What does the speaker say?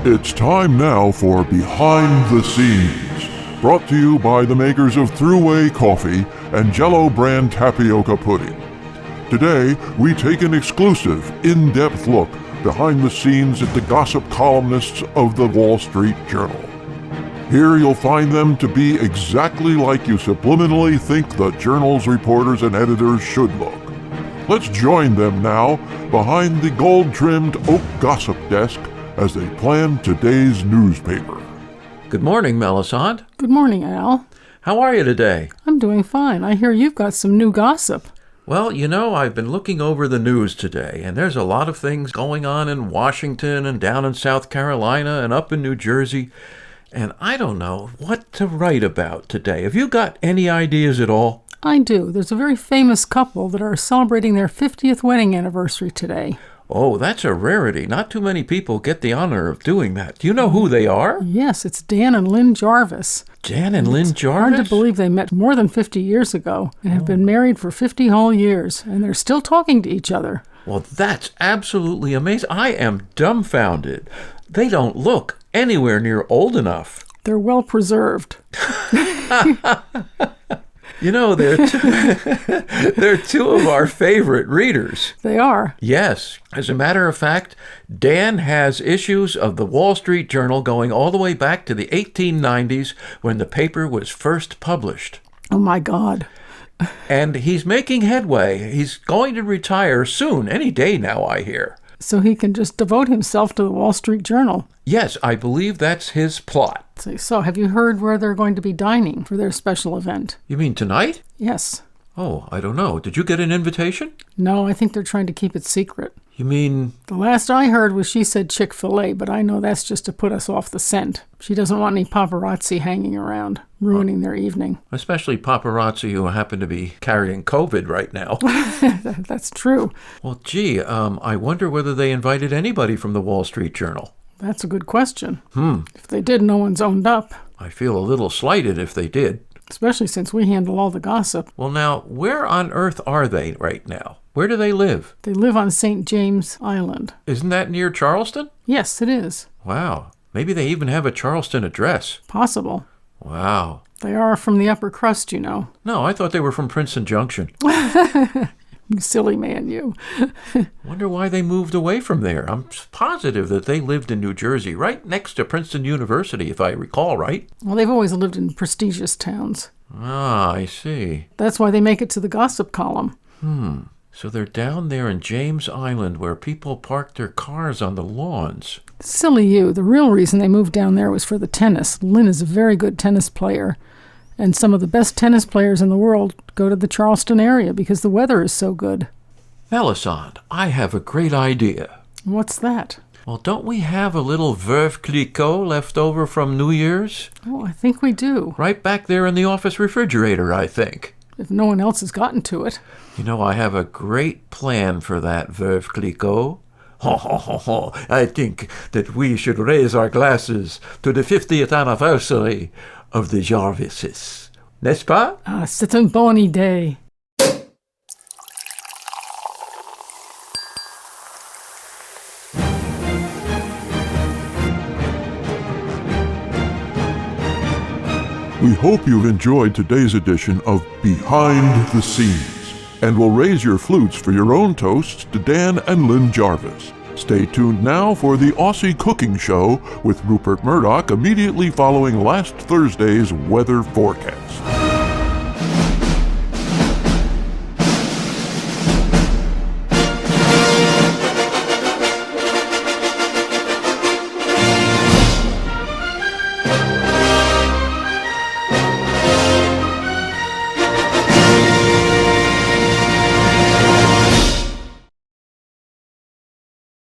It's time now for Behind the Scenes, brought to you by the makers of Thruway Coffee and Jell-O brand tapioca pudding. Today, we take an exclusive, in-depth look behind the scenes at the gossip columnists of the Wall Street Journal. Here you'll find them to be exactly like you subliminally think the Journal's reporters and editors should look. Let's join them now behind the gold-trimmed oak gossip desk as they plan today's newspaper. Good morning, Melisande. Good morning, Al. How are you today? I'm doing fine. I hear you've got some new gossip. Well, I've been looking over the news today, and there's a lot of things going on in Washington and down in South Carolina and up in New Jersey, and I don't know what to write about today. Have you got any ideas at all? I do. There's a very famous couple that are celebrating their 50th wedding anniversary today. Oh, that's a rarity. Not too many people get the honor of doing that. Do you know who they are? Yes, it's Dan and Lynn Jarvis. Dan and Lynn Jarvis? Hard to believe they met more than 50 years ago and have been married for 50 whole years, and they're still talking to each other. Well, that's absolutely amazing. I am dumbfounded. They don't look anywhere near old enough. They're well preserved. They're two of our favorite readers. They are. Yes. As a matter of fact, Dan has issues of the Wall Street Journal going all the way back to the 1890s when the paper was first published. Oh, my God. And he's making headway. He's going to retire soon, any day now, I hear. So he can just devote himself to the Wall Street Journal. Yes, I believe that's his plot. So have you heard where they're going to be dining for their special event? You mean tonight? Yes. Oh, I don't know. Did you get an invitation? No, I think they're trying to keep it secret. You mean... The last I heard was she said Chick-fil-A, but I know that's just to put us off the scent. She doesn't want any paparazzi hanging around, ruining their evening. Especially paparazzi who happen to be carrying COVID right now. That's true. Well, gee, I wonder whether they invited anybody from the Wall Street Journal. That's a good question. If they did, no one's owned up. I feel a little slighted if they did. Especially since we handle all the gossip. Well, now, where on earth are they right now? Where do they live? They live on St. James Island. Isn't that near Charleston? Yes, it is. Wow. Maybe they even have a Charleston address. Possible. Wow. They are from the upper crust, you know. No, I thought they were from Princeton Junction. You silly man, you. Wonder why they moved away from there. I'm positive that they lived in New Jersey, right next to Princeton University, if I recall right. Well, they've always lived in prestigious towns. Ah, I see. That's why they make it to the gossip column. So they're down there in James Island where people park their cars on the lawns. Silly you. The real reason they moved down there was for the tennis. Lynn is a very good tennis player. And some of the best tennis players in the world go to the Charleston area because the weather is so good. Melisande, I have a great idea. What's that? Well, don't we have a little Veuve Clicquot left over from New Year's? Oh, I think we do. Right back there in the office refrigerator, I think. If no one else has gotten to it. I have a great plan for that Veuve Clicquot. I think that we should raise our glasses to the 50th anniversary of the Jarvises. N'est-ce pas? Ah, c'est une bonne idée. We hope you've enjoyed today's edition of Behind the Scenes, and will raise your flutes for your own toasts to Dan and Lynn Jarvis. Stay tuned now for the Aussie Cooking Show with Rupert Murdoch immediately following last Thursday's weather forecast.